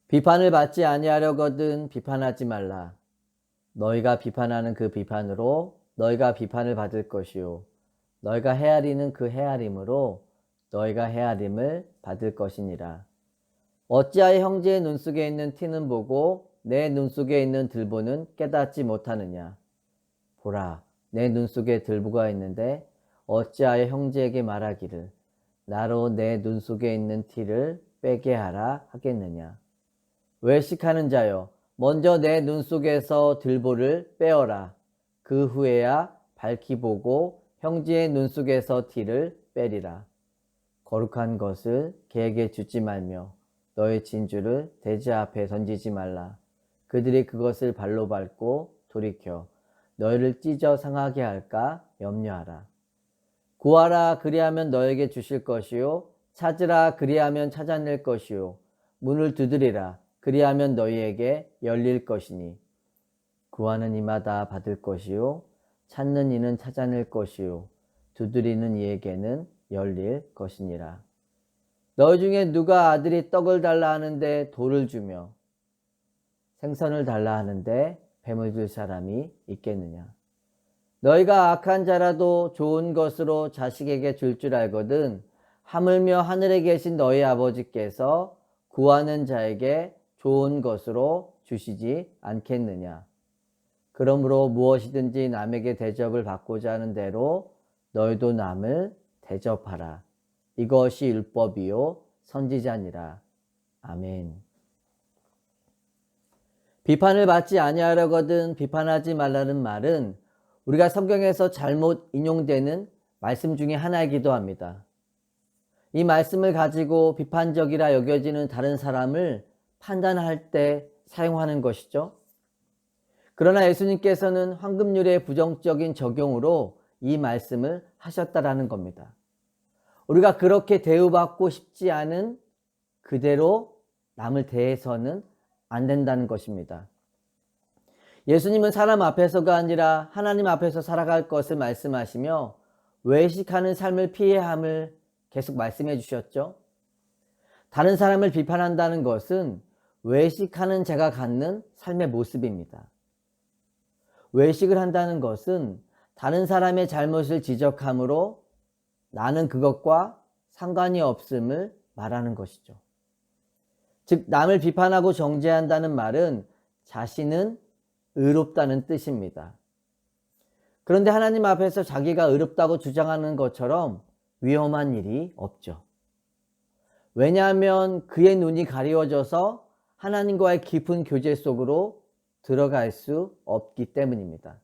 비판을 받지 아니하려거든 비판하지 말라. 너희가 비판하는 그 비판으로 너희가 비판을 받을 것이요 너희가 헤아리는 그 헤아림으로 너희가 헤아림을 받을 것이니라. 어찌하여 형제의 눈 속에 있는 티는 보고 내 눈 속에 있는 들보는 깨닫지 못하느냐. 보라, 내 눈 속에 들보가 있는데 어찌하여 형제에게 말하기를 나로 내 눈 속에 있는 티를 빼게 하라 하겠느냐. 외식하는 자여, 먼저 내 눈 속에서 들보를 빼어라. 그 후에야 밝히 보고 형제의 눈 속에서 티를 빼리라. 거룩한 것을 개에게 주지 말며 너의 진주를 돼지 앞에 던지지 말라. 그들이 그것을 발로 밟고 돌이켜 너희를 찢어 상하게 할까 염려하라. 구하라, 그리하면 너에게 주실 것이요 찾으라, 그리하면 찾아낼 것이요 문을 두드리라, 그리하면 너희에게 열릴 것이니 구하는 이마다 받을 것이요 찾는 이는 찾아낼 것이요 두드리는 이에게는 열릴 것이니라. 너희 중에 누가 아들이 떡을 달라 하는데 돌을 주며 생선을 달라 하는데 뱀을 줄 사람이 있겠느냐. 너희가 악한 자라도 좋은 것으로 자식에게 줄 줄 알거든 하물며 하늘에 계신 너희 아버지께서 구하는 자에게 좋은 것으로 주시지 않겠느냐. 그러므로 무엇이든지 남에게 대접을 받고자 하는 대로 너희도 남을 대접하라. 이것이 율법이요 선지자니라. 아멘. 비판을 받지 아니하려거든 비판하지 말라는 말은 우리가 성경에서 잘못 인용되는 말씀 중에 하나이기도 합니다. 이 말씀을 가지고 비판적이라 여겨지는 다른 사람을 판단할 때 사용하는 것이죠. 그러나 예수님께서는 황금률의 부정적인 적용으로 이 말씀을 하셨다라는 겁니다. 우리가 그렇게 대우받고 싶지 않은 그대로 남을 대해서는 안 된다는 것입니다. 예수님은 사람 앞에서가 아니라 하나님 앞에서 살아갈 것을 말씀하시며 외식하는 삶을 피해야 함을 계속 말씀해 주셨죠. 다른 사람을 비판한다는 것은 외식하는 자가 갖는 삶의 모습입니다. 외식을 한다는 것은 다른 사람의 잘못을 지적함으로 나는 그것과 상관이 없음을 말하는 것이죠. 즉 남을 비판하고 정죄한다는 말은 자신은 의롭다는 뜻입니다. 그런데 하나님 앞에서 자기가 의롭다고 주장하는 것처럼 위험한 일이 없죠. 왜냐하면 그의 눈이 가리워져서 하나님과의 깊은 교제 속으로 들어갈 수 없기 때문입니다.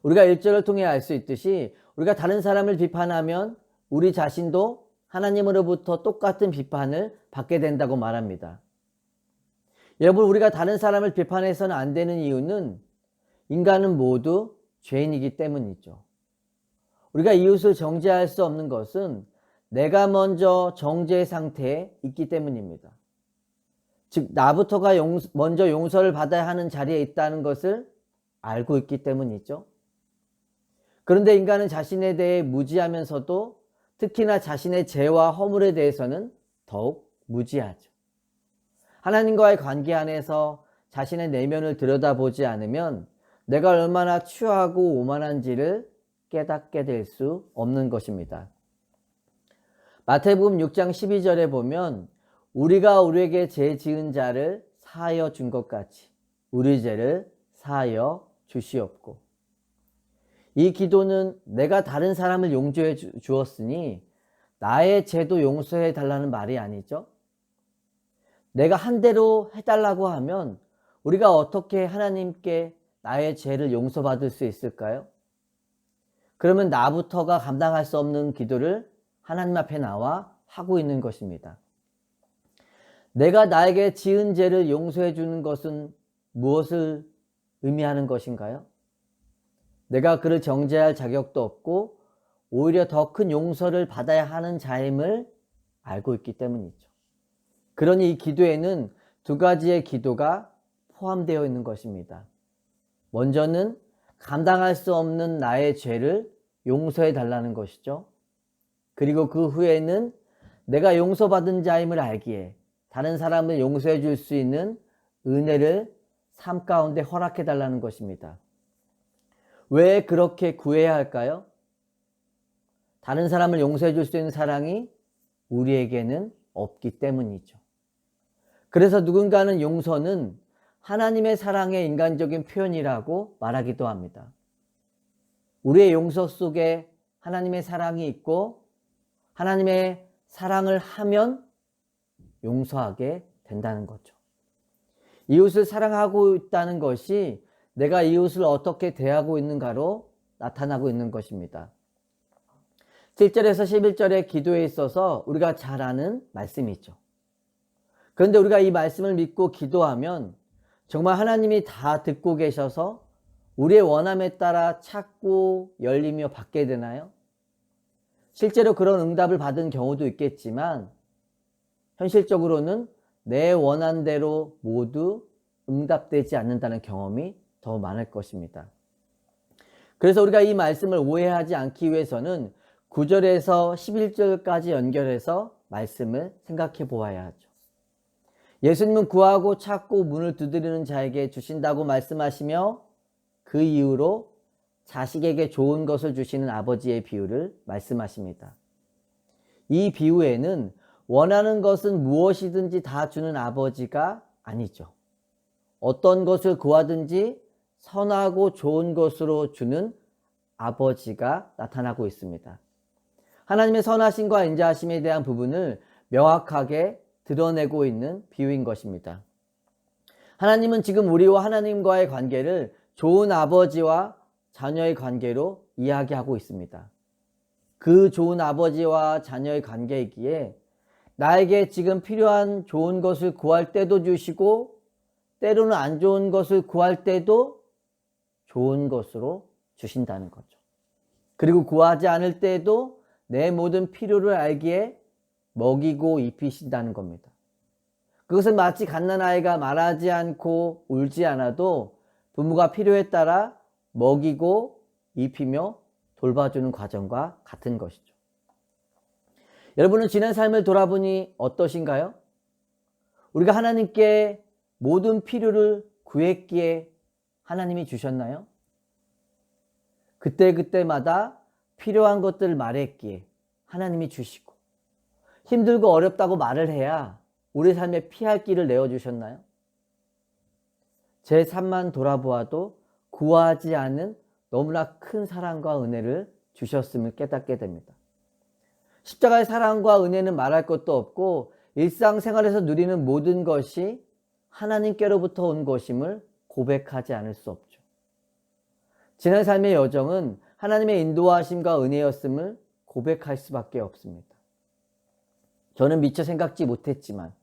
우리가 1절을 통해 알 수 있듯이 우리가 다른 사람을 비판하면 우리 자신도 하나님으로부터 똑같은 비판을 받게 된다고 말합니다. 여러분, 우리가 다른 사람을 비판해서는 안 되는 이유는 인간은 모두 죄인이기 때문이죠. 우리가 이웃을 정죄할 수 없는 것은 내가 먼저 정죄 상태에 있기 때문입니다. 즉 나부터가 먼저 용서를 받아야 하는 자리에 있다는 것을 알고 있기 때문이죠. 그런데 인간은 자신에 대해 무지하면서도 특히나 자신의 죄와 허물에 대해서는 더욱 무지하죠. 하나님과의 관계 안에서 자신의 내면을 들여다보지 않으면 내가 얼마나 추하고 오만한지를 깨닫게 될 수 없는 것입니다. 마태복음 6장 12절에 보면 우리가 우리에게 죄 지은 자를 사하여 준 것 같이 우리 죄를 사하여 주시옵고. 이 기도는 내가 다른 사람을 용서해 주었으니 나의 죄도 용서해 달라는 말이 아니죠. 내가 한 대로 해달라고 하면 우리가 어떻게 하나님께 나의 죄를 용서받을 수 있을까요? 그러면 나부터가 감당할 수 없는 기도를 하나님 앞에 나와 하고 있는 것입니다. 내가 나에게 지은 죄를 용서해 주는 것은 무엇을 의미하는 것인가요? 내가 그를 정죄할 자격도 없고 오히려 더 큰 용서를 받아야 하는 자임을 알고 있기 때문이죠. 그러니 이 기도에는 두 가지의 기도가 포함되어 있는 것입니다. 먼저는 감당할 수 없는 나의 죄를 용서해 달라는 것이죠. 그리고 그 후에는 내가 용서받은 자임을 알기에 다른 사람을 용서해 줄 수 있는 은혜를 삶 가운데 허락해 달라는 것입니다. 왜 그렇게 구해야 할까요? 다른 사람을 용서해 줄 수 있는 사랑이 우리에게는 없기 때문이죠. 그래서 누군가는 용서는 하나님의 사랑의 인간적인 표현이라고 말하기도 합니다. 우리의 용서 속에 하나님의 사랑이 있고 하나님의 사랑을 하면 용서하게 된다는 거죠. 이웃을 사랑하고 있다는 것이 내가 이웃을 어떻게 대하고 있는가로 나타나고 있는 것입니다. 7절에서 11절의 기도에 있어서 우리가 잘 아는 말씀이죠. 그런데 우리가 이 말씀을 믿고 기도하면 정말 하나님이 다 듣고 계셔서 우리의 원함에 따라 찾고 열리며 받게 되나요? 실제로 그런 응답을 받은 경우도 있겠지만 현실적으로는 내 원한 대로 모두 응답되지 않는다는 경험이 더 많을 것입니다. 그래서 우리가 이 말씀을 오해하지 않기 위해서는 9절에서 11절까지 연결해서 말씀을 생각해 보아야 하죠. 예수님은 구하고 찾고 문을 두드리는 자에게 주신다고 말씀하시며 그 이후로 자식에게 좋은 것을 주시는 아버지의 비유를 말씀하십니다. 이 비유에는 원하는 것은 무엇이든지 다 주는 아버지가 아니죠. 어떤 것을 구하든지 선하고 좋은 것으로 주는 아버지가 나타나고 있습니다. 하나님의 선하심과 인자하심에 대한 부분을 명확하게 드러내고 있는 비유인 것입니다. 하나님은 지금 우리와 하나님과의 관계를 좋은 아버지와 자녀의 관계로 이야기하고 있습니다. 그 좋은 아버지와 자녀의 관계이기에 나에게 지금 필요한 좋은 것을 구할 때도 주시고 때로는 안 좋은 것을 구할 때도 좋은 것으로 주신다는 거죠. 그리고 구하지 않을 때에도 내 모든 필요를 알기에 먹이고 입히신다는 겁니다. 그것은 마치 갓난아이가 말하지 않고 울지 않아도 부모가 필요에 따라 먹이고 입히며 돌봐주는 과정과 같은 것이죠. 여러분은 지난 삶을 돌아보니 어떠신가요? 우리가 하나님께 모든 필요를 구했기에 하나님이 주셨나요? 그때마다 필요한 것들을 말했기에 하나님이 주시고 힘들고 어렵다고 말을 해야 우리 삶에 피할 길을 내어주셨나요? 제 삶만 돌아보아도 구하지 않은 너무나 큰 사랑과 은혜를 주셨음을 깨닫게 됩니다. 십자가의 사랑과 은혜는 말할 것도 없고 일상생활에서 누리는 모든 것이 하나님께로부터 온 것임을 고백하지 않을 수 없죠. 지난 삶의 여정은 하나님의 인도하심과 은혜였음을 고백할 수밖에 없습니다. 저는 미처 생각지 못했지만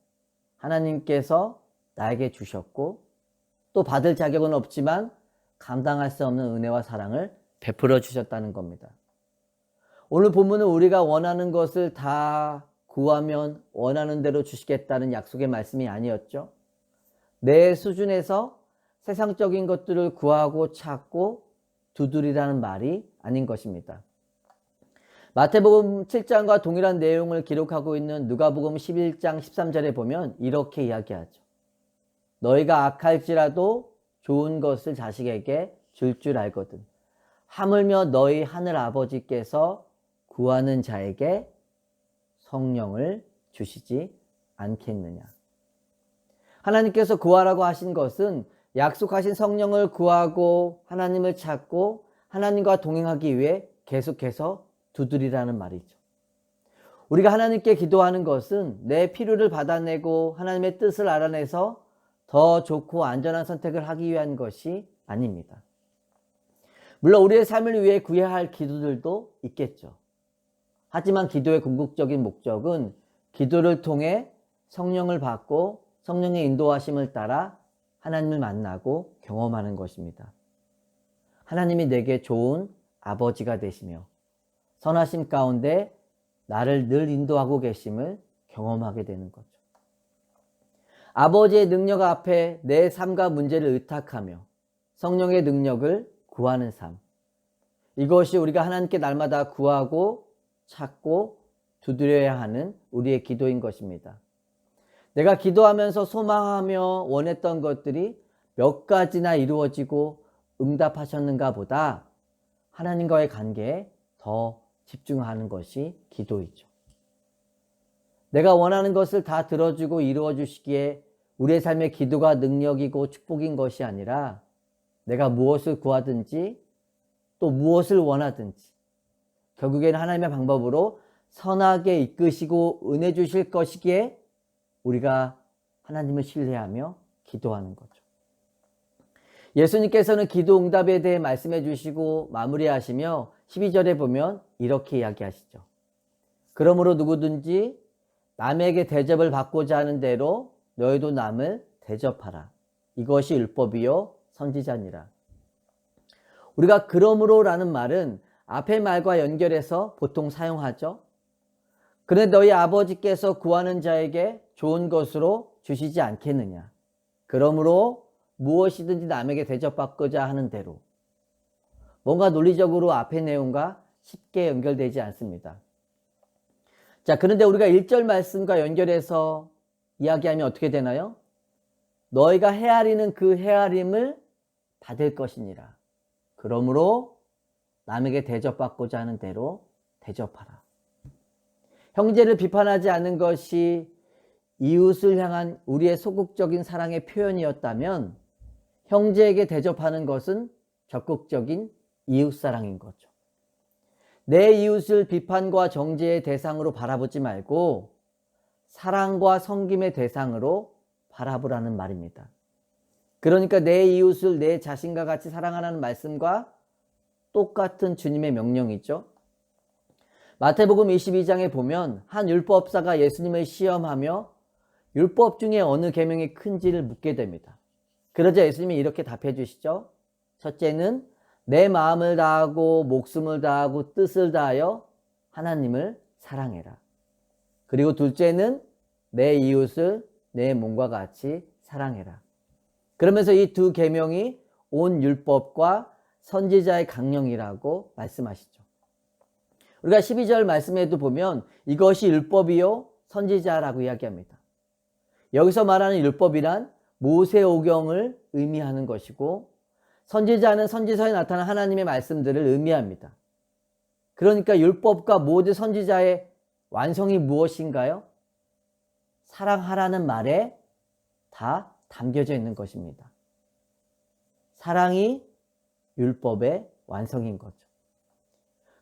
하나님께서 나에게 주셨고 또 받을 자격은 없지만 감당할 수 없는 은혜와 사랑을 베풀어 주셨다는 겁니다. 오늘 본문은 우리가 원하는 것을 다 구하면 원하는 대로 주시겠다는 약속의 말씀이 아니었죠. 내 수준에서 세상적인 것들을 구하고 찾고 두드리라는 말이 아닌 것입니다. 마태복음 7장과 동일한 내용을 기록하고 있는 누가복음 11장 13절에 보면 이렇게 이야기하죠. 너희가 악할지라도 좋은 것을 자식에게 줄 줄 알거든. 하물며 너희 하늘 아버지께서 구하는 자에게 성령을 주시지 않겠느냐. 하나님께서 구하라고 하신 것은 약속하신 성령을 구하고 하나님을 찾고 하나님과 동행하기 위해 계속해서 두드리라는 말이죠. 우리가 하나님께 기도하는 것은 내 필요를 받아내고 하나님의 뜻을 알아내서 더 좋고 안전한 선택을 하기 위한 것이 아닙니다. 물론 우리의 삶을 위해 구해야 할 기도들도 있겠죠. 하지만 기도의 궁극적인 목적은 기도를 통해 성령을 받고 성령의 인도하심을 따라 하나님을 만나고 경험하는 것입니다. 하나님이 내게 좋은 아버지가 되시며 선하심 가운데 나를 늘 인도하고 계심을 경험하게 되는 거죠. 아버지의 능력 앞에 내 삶과 문제를 의탁하며 성령의 능력을 구하는 삶. 이것이 우리가 하나님께 날마다 구하고 찾고 두드려야 하는 우리의 기도인 것입니다. 내가 기도하면서 소망하며 원했던 것들이 몇 가지나 이루어지고 응답하셨는가 보다 하나님과의 관계에 더 집중하는 것이 기도이죠. 내가 원하는 것을 다 들어주고 이루어 주시기에 우리의 삶의 기도가 능력이고 축복인 것이 아니라 내가 무엇을 구하든지 또 무엇을 원하든지 결국에는 하나님의 방법으로 선하게 이끄시고 은혜 주실 것이기에 우리가 하나님을 신뢰하며 기도하는 거죠. 예수님께서는 기도 응답에 대해 말씀해 주시고 마무리하시며 12절에 보면 이렇게 이야기하시죠. 그러므로 누구든지 남에게 대접을 받고자 하는 대로 너희도 남을 대접하라. 이것이 율법이요 선지자니라. 우리가 그러므로라는 말은 앞의 말과 연결해서 보통 사용하죠. 그런데 너희 아버지께서 구하는 자에게 좋은 것으로 주시지 않겠느냐. 그러므로 무엇이든지 남에게 대접받고자 하는 대로. 뭔가 논리적으로 앞의 내용과 쉽게 연결되지 않습니다. 자, 그런데 우리가 1절 말씀과 연결해서 이야기하면 어떻게 되나요? 너희가 헤아리는 그 헤아림을 받을 것이니라. 그러므로 남에게 대접받고자 하는 대로 대접하라. 형제를 비판하지 않는 것이 이웃을 향한 우리의 소극적인 사랑의 표현이었다면 형제에게 대접하는 것은 적극적인 이웃사랑인 거죠. 내 이웃을 비판과 정죄의 대상으로 바라보지 말고 사랑과 섬김의 대상으로 바라보라는 말입니다. 그러니까 내 이웃을 내 자신과 같이 사랑하라는 말씀과 똑같은 주님의 명령이죠. 마태복음 22장에 보면 한 율법사가 예수님을 시험하며 율법 중에 어느 계명이 큰지를 묻게 됩니다. 그러자 예수님이 이렇게 답해 주시죠. 첫째는 내 마음을 다하고 목숨을 다하고 뜻을 다하여 하나님을 사랑해라. 그리고 둘째는 내 이웃을 내 몸과 같이 사랑해라. 그러면서 이 두 계명이 온 율법과 선지자의 강령이라고 말씀하시죠. 우리가 12절 말씀에도 보면 이것이 율법이요 선지자라고 이야기합니다. 여기서 말하는 율법이란 모세오경을 의미하는 것이고 선지자는 선지서에 나타난 하나님의 말씀들을 의미합니다. 그러니까 율법과 모든 선지자의 완성이 무엇인가요? 사랑하라는 말에 다 담겨져 있는 것입니다. 사랑이 율법의 완성인 거죠.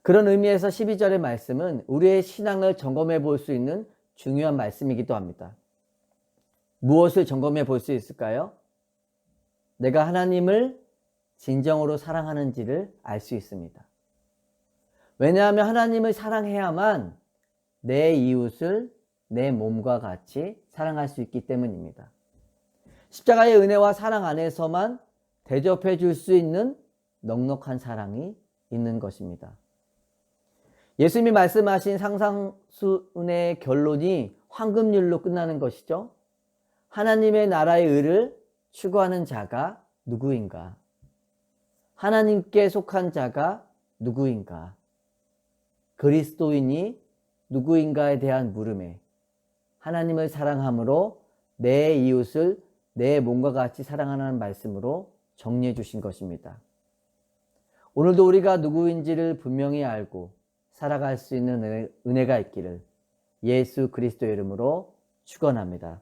그런 의미에서 12절의 말씀은 우리의 신앙을 점검해 볼 수 있는 중요한 말씀이기도 합니다. 무엇을 점검해 볼 수 있을까요? 내가 하나님을 진정으로 사랑하는지를 알 수 있습니다. 왜냐하면 하나님을 사랑해야만 내 이웃을 내 몸과 같이 사랑할 수 있기 때문입니다. 십자가의 은혜와 사랑 안에서만 대접해 줄 수 있는 넉넉한 사랑이 있는 것입니다. 예수님이 말씀하신 상상순의 결론이 황금률로 끝나는 것이죠. 하나님의 나라의 의를 추구하는 자가 누구인가? 하나님께 속한 자가 누구인가? 그리스도인이 누구인가에 대한 물음에 하나님을 사랑함으로 내 이웃을 내 몸과 같이 사랑하라는 말씀으로 정리해 주신 것입니다. 오늘도 우리가 누구인지를 분명히 알고 살아갈 수 있는 은혜가 있기를 예수 그리스도의 이름으로 축원합니다.